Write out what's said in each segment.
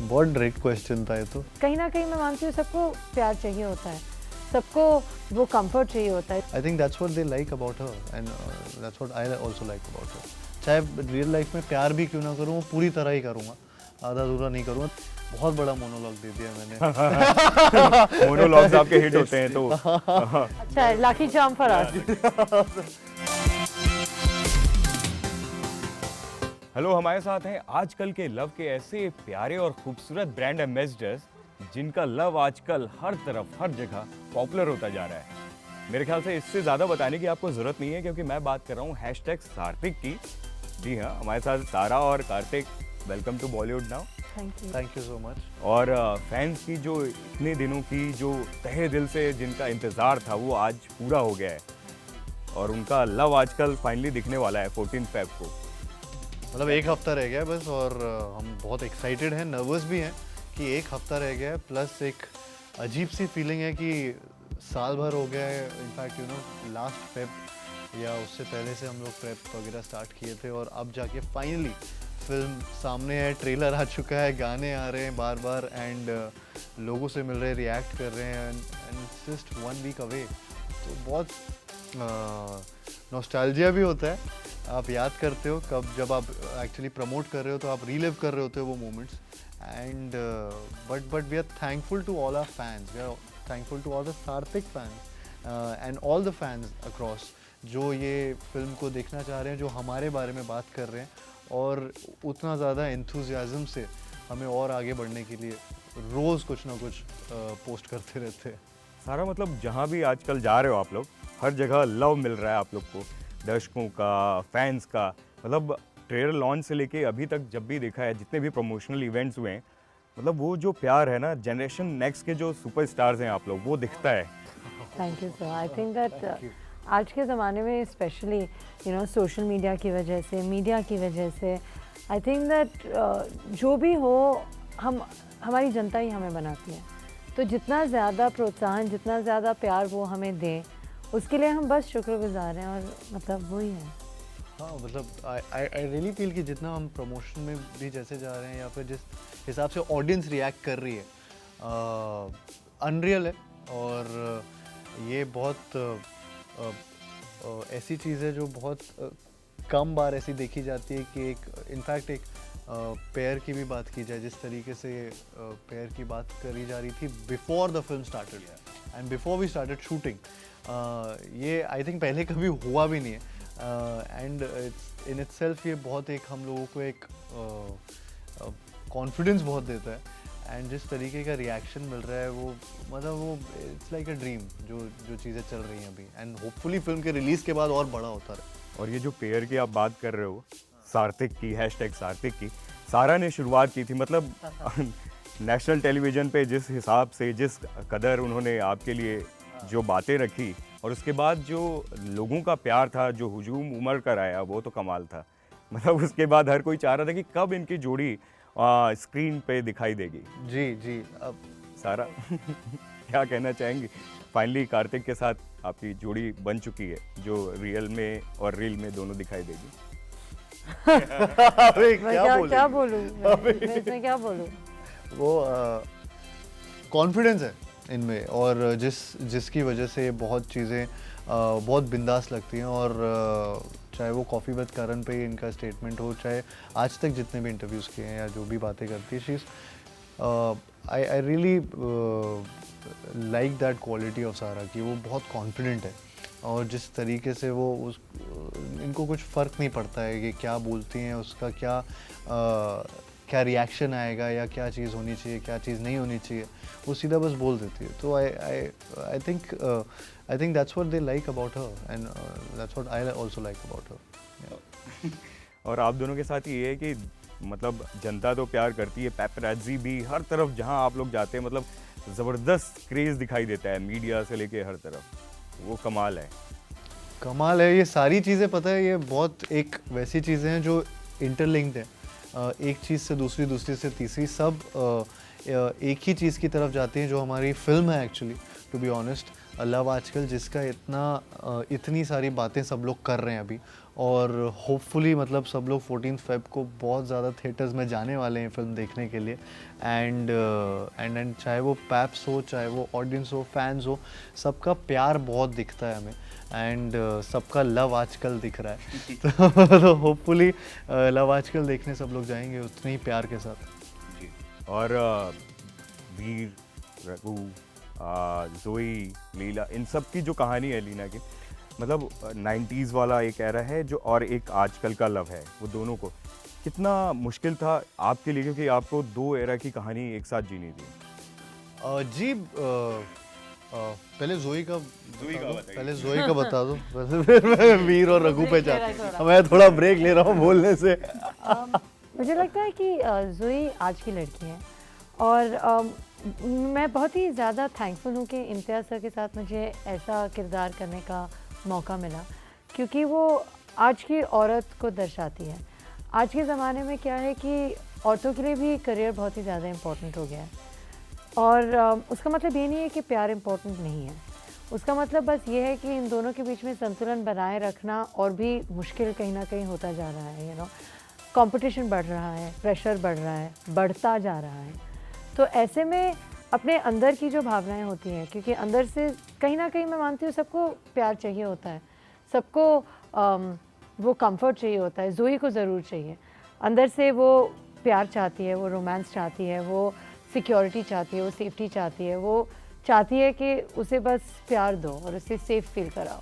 बहुत direct question था ये तो। कहीं ना कहीं मैं मानती हूँ सबको प्यार चाहिए होता है, सबको वो कंफर्ट चाहिए होता है। I think that's what they like about her and that's what I also like about her. चाहे रियल लाइफ में प्यार भी क्यों ना करूँ, वो पूरी तरह ही करूँगा, आधा अधूरा नहीं करूँगा। बहुत बड़ा मोनोलॉग दे दिया मैंने। मोनोलॉग्स आपके हिट होते हैं तो अच्छा, lucky charm for us. Hello, हमारे साथ हैं आजकल के लव के ऐसे प्यारे और खूबसूरत ब्रांड एम्बेसडर्स जिनका लव आजकल हर तरफ हर जगह पॉपुलर होता जा रहा है। मेरे ख्याल से इससे ज़्यादा बताने की आपको ज़रूरत नहीं है, क्योंकि मैं बात कर रहा हूँ #सार्थिक की। जी हाँ, हमारे साथ सारा और Kartik. Welcome to Bollywood now. Thank you so much. और फैंस की जो इतने दिनों की जो तहे दिल से जिनका इंतज़ार था वो आज पूरा हो गया है, और उनका लव आजकल फाइनली दिखने वाला है 14 फेब को। मतलब एक हफ्ता रह गया है बस, और हम बहुत एक्साइटेड हैं, नर्वस भी हैं कि एक हफ्ता रह गया है। प्लस एक अजीब सी फीलिंग है कि साल भर हो गया है। In fact you know last Feb या उससे पहले से हम लोग प्रेप वगैरह स्टार्ट किए थे, और अब जाके फाइनली फिल्म सामने है, ट्रेलर आ चुका है, गाने आ रहे हैं बार बार, एंड लोगों से मिल रहे हैं, रिएक्ट कर रहे हैं, and it's just 1 week away. तो बहुत नॉस्टैल्जिया भी होता है। आप याद करते हो कब, जब आप एक्चुअली प्रमोट कर रहे हो तो आप रीलिव कर रहे होते हो वो moments. And but we are thankful to all our fans, we are thankful to all the Sarthik fans and all the fans across, जो ये फिल्म को देखना चाह रहे हैं, जो हमारे बारे में बात कर रहे हैं, और उतना ज़्यादा एंथुजियाज्म से हमें और आगे बढ़ने के लिए रोज़ कुछ ना कुछ पोस्ट करते रहते हैं। सारा मतलब जहाँ भी आजकल जा रहे हो आप लोग, हर जगह लव मिल रहा है आप लोग को, दर्शकों का, फैंस का। मतलब ट्रेलर लॉन्च से लेके अभी तक जब भी देखा है, जितने भी प्रमोशनल इवेंट्स हुए हैं, मतलब वो जो प्यार है ना, जनरेशन नेक्स्ट के जो सुपरस्टार्स हैं आप लोग, वो दिखता है। Thank you sir. I think that आज के ज़माने में स्पेशली सोशल मीडिया की वजह से, मीडिया की वजह से, आई थिंक दैट जो भी हो, हमारी जनता ही हमें बनाती है। तो जितना ज़्यादा प्रोत्साहन, जितना ज़्यादा प्यार वो हमें दें, उसके लिए हम बस शुक्रगुजार हैं, और मतलब वही है। हाँ, मतलब आई रियली फील कि जितना हम प्रमोशन में भी जैसे जा रहे हैं, या फिर जिस हिसाब से ऑडियंस रिएक्ट कर रही है, अनरियल है। और ये बहुत ऐसी चीज़ है जो बहुत कम बार ऐसी देखी जाती है कि एक इनफैक्ट एक पेयर की भी बात की जाए, जिस तरीके से पेयर की बात करी जा रही थी before the film started and before we started shooting, ये आई थिंक पहले कभी हुआ भी नहीं है। एंड इन इटसेल्फ ये बहुत एक हम लोगों को एक कॉन्फिडेंस बहुत देता है। एंड जिस तरीके का रिएक्शन मिल रहा है, वो मतलब वो इट्स लाइक अ ड्रीम, जो चीज़ें चल रही हैं अभी, एंड होपफुली फिल्म के रिलीज़ के बाद और बड़ा होता रहे। और ये जो पेयर की आप बात कर रहे हो, सार्थिक की, #सार्थिक की, सारा ने शुरुआत की थी। मतलब नेशनल टेलीविज़न पे जिस हिसाब से, जिस कदर उन्होंने आपके लिए जो बातें रखी, और उसके बाद जो लोगों का प्यार था, जो हुजूम उमड़ कर आया, वो तो कमाल था। मतलब उसके बाद हर कोई चाह रहा था कि कब इनकी जोड़ी स्क्रीन पे दिखाई देगी। जी अब सारा क्या कहना चाहेंगी? फाइनली कार्तिक के साथ आपकी जोड़ी बन चुकी है, जो रियल में और रील में दोनों दिखाई देगी। अबे क्या बोलूं मैं इसमें क्या बोलूं? वो कॉन्फिडेंस है इनमें, और जिसकी वजह से बहुत चीज़ें बहुत बिंदास लगती हैं। और चाहे वो कॉफ़ी विद करण पे इनका स्टेटमेंट हो, चाहे आज तक जितने भी इंटरव्यूज़ किए हैं या जो भी बातें करती है, she is I really like that quality of सारा, कि वो बहुत कॉन्फिडेंट है, और जिस तरीके से वो इनको कुछ फ़र्क नहीं पड़ता है कि क्या बोलती हैं, उसका क्या रिएक्शन आएगा, या क्या चीज़ होनी चाहिए, क्या चीज़ नहीं होनी चाहिए, वो सीधा बस बोल देती है। तो I think that's what they like about her, and that's what I also like about her. और आप दोनों के साथ ये है कि मतलब जनता तो प्यार करती है, पैपराज़ी भी हर तरफ जहां आप लोग जाते हैं, मतलब ज़बरदस्त क्रेज़ दिखाई देता है, मीडिया से लेके हर तरफ। वो कमाल है। कमाल है। ये सारी चीज़ें, पता है, ये बहुत एक वैसी चीज़ें हैं जो इंटरलिंक्ड हैं, एक चीज़ से दूसरी, दूसरी से तीसरी, सब एक ही चीज़ की तरफ जाती हैं, जो हमारी फिल्म है actually, to be honest. Love Aajkal जिसका इतनी सारी बातें सब लोग कर रहे हैं अभी, और होपफुली मतलब सब लोग 14 फेब को बहुत ज़्यादा थिएटर्स में जाने वाले हैं फिल्म देखने के लिए एंड चाहे वो पैप्स हो, चाहे वो ऑडियंस हो, फैंस हो, सबका प्यार बहुत दिखता है हमें एंड सबका लव आजकल दिख रहा है तो होपफुली लव आजकल देखने सब लोग जाएंगे उतने ही प्यार के साथ। जी। और वीर, रघु, जोई, लीला, इन सब की जो कहानी है लीना की, मतलब 90s वाला एक एरा है जो और एक आजकल का लव है, वो दोनों को कितना मुश्किल था आपके लिए, क्योंकि आपको दो एरा की कहानी एक साथ जीनी थी। जी पहले जोई का बताइए। पहले जोई का बता दो फिर मैं वीर और रघु पे जाता हूँ। मैं थोड़ा ब्रेक ले रहा हूँ बोलने से। मुझे लगता है कि जोई आज की लड़की है और मैं बहुत ही ज़्यादा थैंकफुल हूँ कि इम्तियाज़ सर के साथ मुझे ऐसा किरदार करने का मौका मिला, क्योंकि वो आज की औरत को दर्शाती है। आज के ज़माने में क्या है कि औरतों के लिए भी करियर बहुत ही ज़्यादा इम्पोर्टेंट हो गया है और उसका मतलब ये नहीं है कि प्यार इम्पोर्टेंट नहीं है। उसका मतलब बस ये है कि इन दोनों के बीच में संतुलन बनाए रखना और भी मुश्किल कहीं ना कहीं होता जा रहा है। यू नो, कंपटीशन बढ़ रहा है, प्रेशर बढ़ रहा है, बढ़ता जा रहा है। तो ऐसे में अपने अंदर की जो भावनाएं होती हैं, क्योंकि अंदर से कहीं ना कहीं मैं मानती हूँ सबको प्यार चाहिए होता है, सबको वो कंफर्ट चाहिए होता है। जोई को ज़रूर चाहिए, अंदर से वो प्यार चाहती है, वो रोमांस चाहती है, वो सिक्योरिटी चाहती है, वो सेफ्टी चाहती है, वो चाहती है कि उसे बस प्यार दो और उसे सेफ फील कराओ।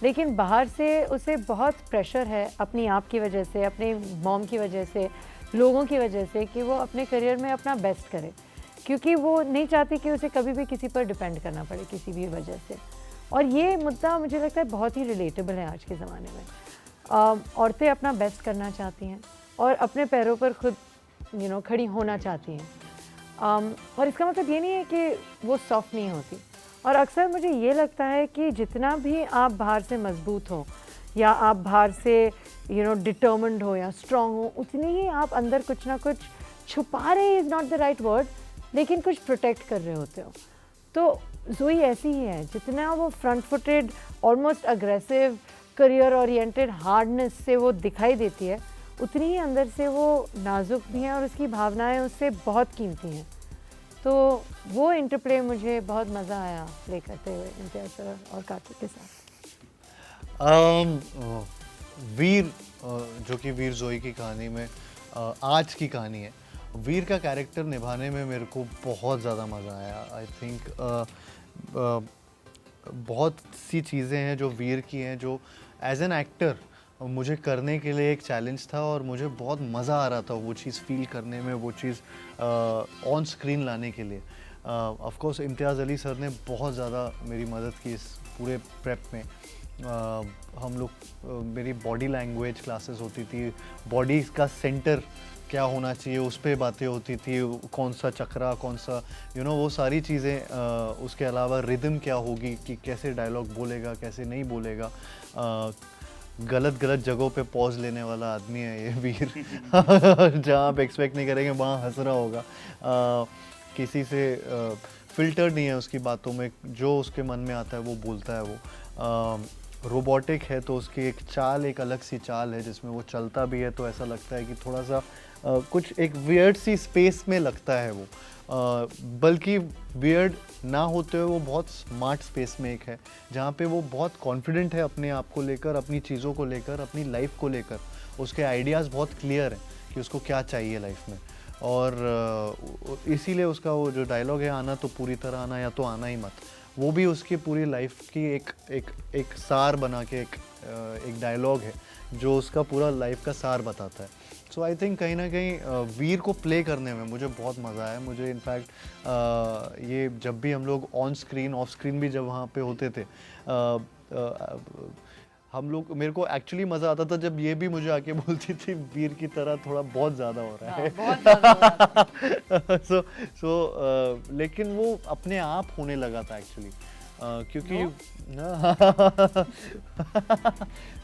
लेकिन बाहर से उसे बहुत प्रेशर है अपनी आप की वजह से, अपने मॉम की वजह से, लोगों की वजह से, कि वो अपने करियर में अपना बेस्ट करे, क्योंकि वो नहीं चाहती कि उसे कभी भी किसी पर डिपेंड करना पड़े किसी भी वजह से। और ये मुद्दा मुझे लगता है बहुत ही रिलेटेबल है आज के ज़माने में। औरतें अपना बेस्ट करना चाहती हैं और अपने पैरों पर खुद खड़ी होना चाहती हैं। और इसका मतलब ये नहीं है कि वो सॉफ्ट नहीं होती। और अक्सर मुझे ये लगता है कि जितना भी आप बाहर से मजबूत हो या आप बाहर से डिटर्मिन्ड हो या स्ट्रॉन्ग हो, उतनी ही आप अंदर कुछ ना कुछ छुपा रहे, is not the right word, लेकिन कुछ प्रोटेक्ट कर रहे होते हो। तो जोई ऐसी ही है, जितना वो front footed, almost aggressive, career oriented hardness से वो दिखाई देती है, उतनी ही अंदर से वो नाजुक भी है और उसकी भावनाएं उससे बहुत कीमती हैं। तो वो इंटरप्ले मुझे बहुत मज़ा आया प्ले करते हुए इम्तियाज़ सर और कार्तिक के साथ। वीर जो कि वीर जोई की कहानी में आज की कहानी है, वीर का कैरेक्टर निभाने में मेरे को बहुत ज़्यादा मज़ा आया। आई थिंक बहुत सी चीज़ें हैं जो वीर की हैं जो एज एन एक्टर मुझे करने के लिए एक चैलेंज था और मुझे बहुत मज़ा आ रहा था वो चीज़ फील करने में, वो चीज़ ऑन स्क्रीन लाने के लिए। Of course Imtiaz Ali sir ने बहुत ज़्यादा मेरी मदद की इस पूरे प्रेप में। हम लोग मेरी बॉडी लैंग्वेज क्लासेस होती थी, बॉडी का सेंटर क्या होना चाहिए उस पर बातें होती थी, कौन सा चक्रा, कौन सा वो सारी चीज़ें। उसके अलावा रिदम क्या होगी कि कैसे डायलॉग बोलेगा, कैसे नहीं बोलेगा। गलत गजहों पे पॉज लेने वाला आदमी है ये वीर जहाँ आप एक्सपेक्ट नहीं करेंगे वहाँ हंस रहा होगा। किसी से फिल्टर नहीं है उसकी बातों में, जो उसके मन में आता है वो बोलता है। वो रोबोटिक है तो उसकी एक चाल, एक अलग सी चाल है जिसमें वो चलता भी है तो ऐसा लगता है कि थोड़ा सा कुछ एक वियर्ड सी स्पेस में लगता है वो, बल्कि वियर्ड ना होते हुए वो बहुत स्मार्ट स्पेस में एक है, जहाँ पे वो बहुत कॉन्फिडेंट है अपने आप को लेकर, अपनी चीज़ों को लेकर, अपनी लाइफ को लेकर। उसके आइडियाज़ बहुत क्लियर हैं कि उसको क्या चाहिए लाइफ में। और इसीलिए उसका वो जो डायलॉग है, आना तो पूरी तरह आना या तो आना ही मत, वो भी उसकी पूरी लाइफ की एक सार बना के एक डायलॉग है जो उसका पूरा लाइफ का सार बताता है। सो आई थिंक कहीं ना कहीं वीर को प्ले करने में मुझे बहुत मज़ा आया। मुझे इनफैक्ट ये जब भी हम लोग ऑन स्क्रीन, ऑफ स्क्रीन भी जब वहाँ पे होते थे, हम लोग, मेरे को एक्चुअली मज़ा आता था जब ये भी मुझे आके बोलती थी वीर की तरह थोड़ा बहुत ज़्यादा हो रहा है। बहुत ज़्यादा हो रहा है। लेकिन वो अपने आप होने लगा था एक्चुअली, क्योंकि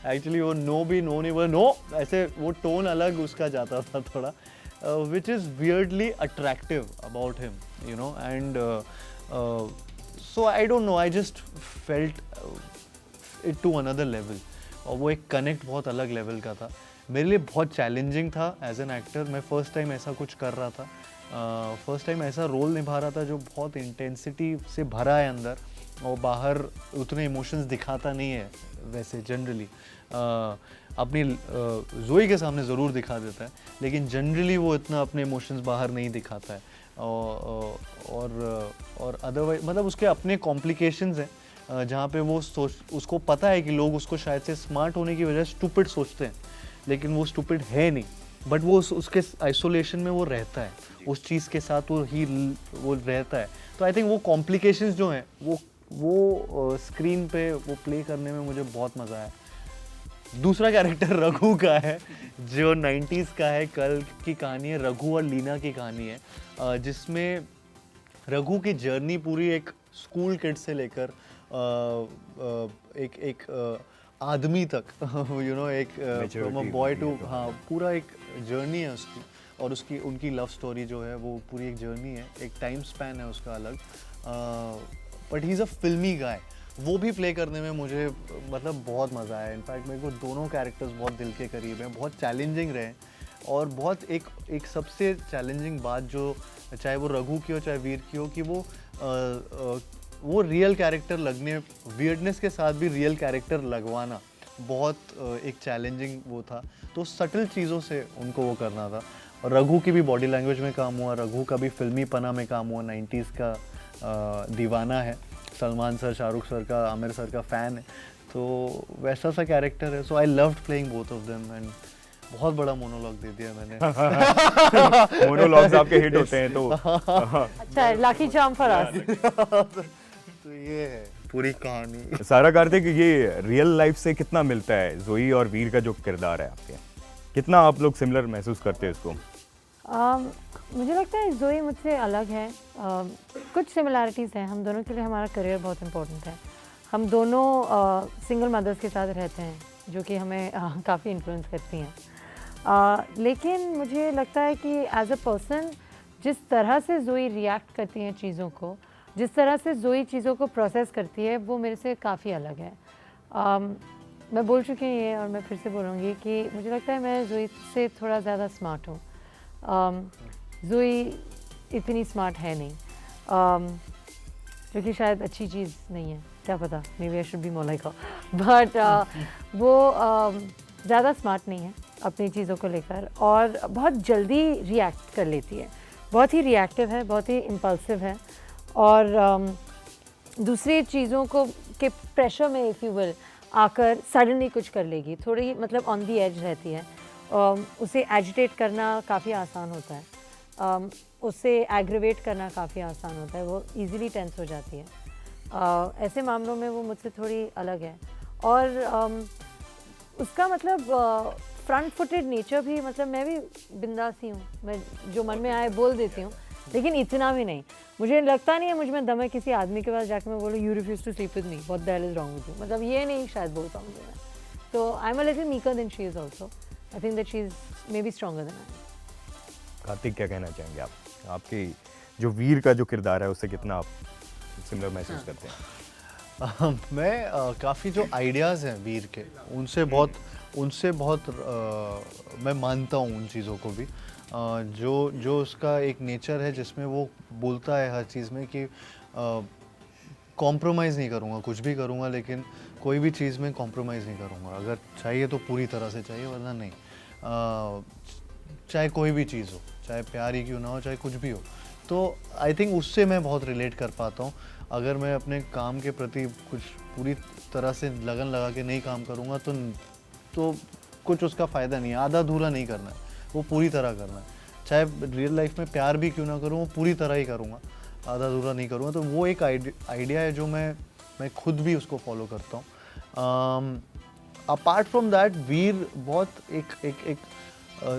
एक्चुअली वो नो भी नो नहीं, वो नो ऐसे वो टोन अलग उसका जाता था थोड़ा, which is weirdly attractive about him, and so I don't know, I just felt it to another level और वो एक कनेक्ट बहुत अलग लेवल का था। मेरे लिए बहुत चैलेंजिंग था एज एन एक्टर। मैं फ़र्स्ट टाइम ऐसा कुछ कर रहा था, फर्स्ट टाइम ऐसा रोल निभा रहा था जो बहुत इंटेंसिटी से भरा है अंदर, और बाहर उतने इमोशंस दिखाता नहीं है वैसे जनरली। अपनी जोई के सामने ज़रूर दिखा देता है, लेकिन जनरली वो इतना अपने इमोशंस बाहर नहीं दिखाता है। और अदरवाइज मतलब उसके अपने कॉम्प्लिकेशंस हैं, जहाँ पे वो उसको पता है कि लोग उसको शायद से स्मार्ट होने की वजह से स्टूपिड सोचते हैं, लेकिन वो स्टूपिड है नहीं। बट वो उसके आइसोलेशन में वो रहता है, उस चीज़ के साथ वो रहता है। तो आई थिंक वो कॉम्प्लिकेशंस जो हैं वो स्क्रीन पे वो प्ले करने में मुझे बहुत मज़ा आया। दूसरा कैरेक्टर रघु का है, जो 90s का है, कल की कहानी है, रघु और लीना की कहानी है, जिसमें रघु की जर्नी पूरी एक स्कूल किड से लेकर एक आदमी तक एक फ्रॉम अ बॉय टू, हाँ, पूरा एक जर्नी है उसकी। और उनकी लव स्टोरी जो है वो पूरी एक जर्नी है, एक टाइम स्पैन है उसका अलग। बट ही इज़ अ फिल्मी गाय। वो भी प्ले करने में मुझे मतलब बहुत मज़ा आया। इनफैक्ट मेरे को दोनों कैरेक्टर्स बहुत दिल के करीब हैं, बहुत चैलेंजिंग रहे। और बहुत एक सबसे चैलेंजिंग बात, जो चाहे वो रघु की हो चाहे वीर की हो, कि वो रियल कैरेक्टर लगने, वियर्डनेस के साथ भी रियल कैरेक्टर लगवाना बहुत एक चैलेंजिंग वो था। तो सटल चीज़ों से उनको वो करना था। और रघु की भी बॉडी लैंग्वेज में काम हुआ, रघु का भी फिल्मी पना में काम हुआ। 90s का दीवाना है, सलमान सर, शाहरुख सर का, आमिर सर का फ़ैन है, तो वैसा सा कैरेक्टर है। So I loved playing both of them. And बहुत बड़ा मोनोलॉग दे दिया मैंने। मोनोलॉग्स आपके हिट होते हैं तो अच्छा, लकी चार्म फॉर अस। तो ये है पूरी कहानी। सारा कार्तिक, ये रियल लाइफ से कितना मिलता है जोई और वीर का जो किरदार है आपके, कितना आप लोग सिमिलर महसूस करते हैं इसको? मुझे लगता है जोई मुझसे अलग है। कुछ सिमिलैरिटीज़ हैं, हम दोनों के लिए हमारा करियर बहुत इम्पोर्टेंट है। हम दोनों सिंगल मदर्स के साथ रहते हैं, जो कि हमें काफ़ी इन्फ्लुएंस करती हैं। लेकिन मुझे लगता है कि एज अ पर्सन, जिस तरह से जोई रिएक्ट करती हैं चीज़ों को, जिस तरह से जोई चीज़ों को प्रोसेस करती है, वो मेरे से काफ़ी अलग है। मैं बोल चुकी हूँ ये, और मैं फिर से बोलूँगी कि मुझे लगता है मैं जोई से थोड़ा ज़्यादा स्मार्ट हूँ। जोई इतनी स्मार्ट है नहीं, जो कि शायद अच्छी चीज़ नहीं है, क्या पता, maybe I should be more like her. But वो ज़्यादा स्मार्ट नहीं है अपनी चीज़ों को लेकर, और बहुत जल्दी रिएक्ट कर लेती है, बहुत ही रिएक्टिव है, बहुत ही इम्पल्सिव है। और दूसरी चीज़ों को के प्रेशर में, इफ़ यू विल, आकर सडनली कुछ कर लेगी, थोड़ी मतलब ऑन दी एज रहती है। उसे एजिटेट करना काफ़ी आसान होता है, उसे एग्रीवेट करना काफ़ी आसान होता है, वो इजीली टेंस हो जाती है। ऐसे मामलों में वो मुझसे थोड़ी अलग है। और उसका मतलब फ्रंट फुटेड नेचर भी, मतलब मैं भी बिंदास ही हूँ, मैं जो मन में आए बोल देती हूँ, लेकिन इतना भी नहीं। मुझे लगता नहीं है मुझ में दम है किसी आदमी के पास जाके मैं बोलूँ you refuse to sleep with me, what the hell is wrong with you, मतलब ये नहीं शायद बोल पाऊँगी मैं। तो I am a little meeker than she is also. I think that she is maybe stronger than I am. Kartik, क्या कहना चाहेंगे आप? आपकी जो वीर का जो किरदार है उससे कितना आप सिमिलर महसूस करते हैं? मैं काफ़ी जो आइडियाज़ हैं वीर के, उनसे बहुत मैं मानता हूँ उन चीज़ों को भी। जो उसका एक नेचर है जिसमें वो बोलता है हर चीज़ में कि कॉम्प्रोमाइज़ नहीं करूँगा, कुछ भी करूँगा, लेकिन कोई भी चीज़ में कॉम्प्रोमाइज़ नहीं करूँगा। अगर चाहिए तो पूरी तरह से चाहिए, वरना नहीं। चाहे कोई भी चीज़ हो, चाहे प्यार ही क्यों ना हो, चाहे कुछ भी हो। तो आई थिंक उससे मैं बहुत रिलेट कर पाता हूँ। अगर मैं अपने काम के प्रति कुछ पूरी तरह से लगन लगा के नहीं काम करूँगा तो कुछ उसका फ़ायदा नहीं है। आधा अधूरा नहीं करना है, वो पूरी तरह करना है। चाहे रियल लाइफ में प्यार भी क्यों ना करूँ, वो पूरी तरह ही करूँगा, आधा अधूरा नहीं करूँगा। तो वो एक आइडिया है जो मैं खुद भी उसको फॉलो करता हूँ। अपार्ट फ्रॉम दैट, वीर बहुत एक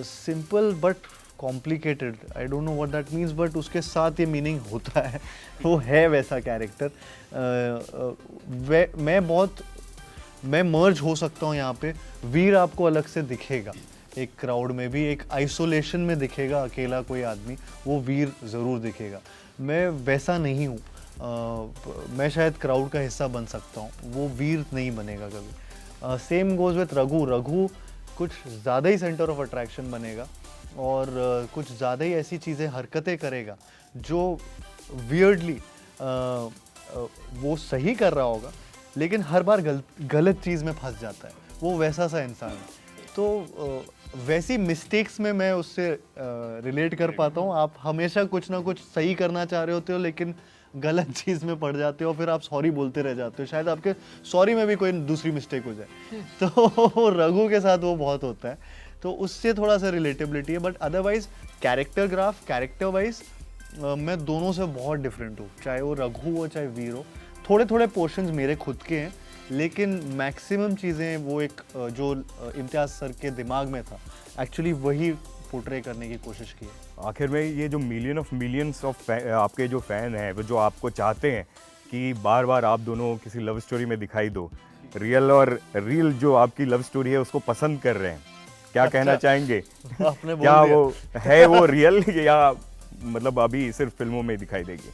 simple but complicated, I don't know what that means, but उसके साथ ये मीनिंग होता है। वो है वैसा कैरेक्टर। मैं मर्ज हो सकता हूँ यहाँ पे। वीर आपको अलग से दिखेगा, एक क्राउड में भी, एक आइसोलेशन में दिखेगा अकेला कोई आदमी, वो वीर ज़रूर दिखेगा। मैं वैसा नहीं हूँ। मैं शायद क्राउड का हिस्सा बन सकता हूँ, वो वीर नहीं बनेगा कभी। Same goes with Raghu. Raghu कुछ ज़्यादा ही सेंटर ऑफ अट्रैक्शन बनेगा और कुछ ज़्यादा ही ऐसी चीज़ें हरकतें करेगा जो वियर्डली वो सही कर रहा होगा लेकिन हर बार गलत चीज़ में फंस जाता है। वो वैसा सा इंसान है। तो वैसी मिस्टेक्स में मैं उससे रिलेट कर पाता हूँ। आप हमेशा कुछ ना कुछ सही करना चाह रहे होते हो लेकिन गलत चीज़ में पड़ जाते हो, फिर आप सॉरी बोलते रह जाते हो, शायद आपके सॉरी में भी कोई दूसरी मिस्टेक हो जाए। तो रघु के साथ वो बहुत होता है, तो उससे थोड़ा सा रिलेटेबिलिटी है। But otherwise character graph, character wise मैं दोनों से बहुत डिफरेंट हूँ, चाहे वो रघु हो चाहे वीर हो। थोड़े थोड़े पोर्शंस मेरे खुद के हैं लेकिन मैक्सिमम चीज़ें वो एक जो इम्तियाज़ सर के दिमाग में था एक्चुअली वही पोर्ट्रे करने की कोशिश की है। आखिर में ये जो मिलियंस ऑफ आपके जो फ़ैन हैं वो जो आपको चाहते हैं कि बार बार आप दोनों किसी लव स्टोरी में दिखाई दो, रियल जो आपकी लव स्टोरी है उसको पसंद कर रहे हैं, क्या कहना चाहेंगे? आपने बोल क्या दिया। वो है वो रियल या मतलब अभी सिर्फ फिल्मों में दिखाई देगी?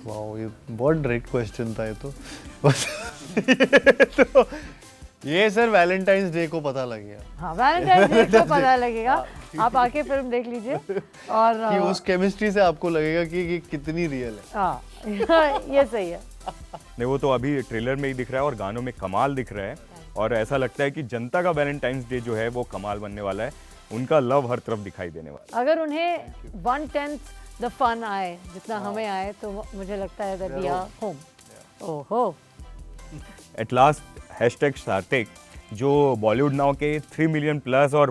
वाओ, ये बहुत डायरेक्ट क्वेश्चन था ये तो। बस तो ये सर वैलेंटाइंस डे को पता लग गया। हाँ, वैलेंटाइन डे को पता लगेगा। आप आके फिल्म देख लीजिए और कि उस केमिस्ट्री से आपको लगेगा कि ये कितनी रियल है। हाँ ये सही है। नहीं, वो तो अभी ट्रेलर में ही दिख रहा है और गानों में कमाल दिख रहा है और ऐसा लगता है कि जनता का वैलेंटाइंस डे जो है वो कमाल बनने वाला है। उनका लव हर तरफ दिखाई देने वाला है। अगर उन्हें 1/10 द फन आए जितना हमें आए तो मुझे लगता है दैट वी आर होम। ओहो, एट लास्ट हैशटैग सार्थिक जो बॉलीवुड नाउ के 3 मिलियन प्लस और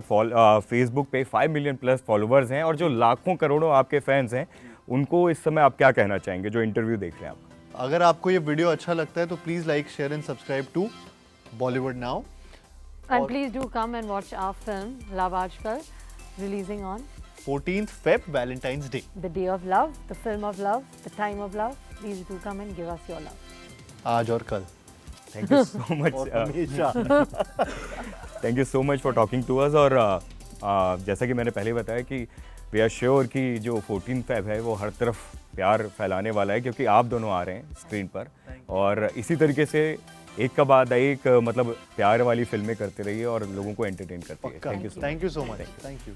फेसबुक पे 5 मिलियन प्लस फॉलोअर्स हैं और जो लाखों करोड़ों आपके फैंस हैं, उनको इस समय आप क्या कहना चाहेंगे जो इंटरव्यू देख रहे हैं आप? अगर आपको ये वीडियो अच्छा लगता है तो please like, share and subscribe to Bollywood now. and please do come and watch our film Love Aajkal, releasing on 14th Feb, Valentine's Day. the day of love, the film of love, the time of love. Please do come and give us your love. आज और कल। Thank you so much हमेशा। Thank you so much for talking to us. और जैसा कि मैंने पहले बताया कि वी आर श्योर कि जो 14 फेब है वो हर तरफ प्यार फैलाने वाला है क्योंकि आप दोनों आ रहे हैं स्क्रीन पर और इसी तरीके से एक का बाद एक मतलब प्यार वाली फिल्में करते रहिए और लोगों को एंटरटेन करते रहिए। Thank you so much. Thank you so much. Thank you.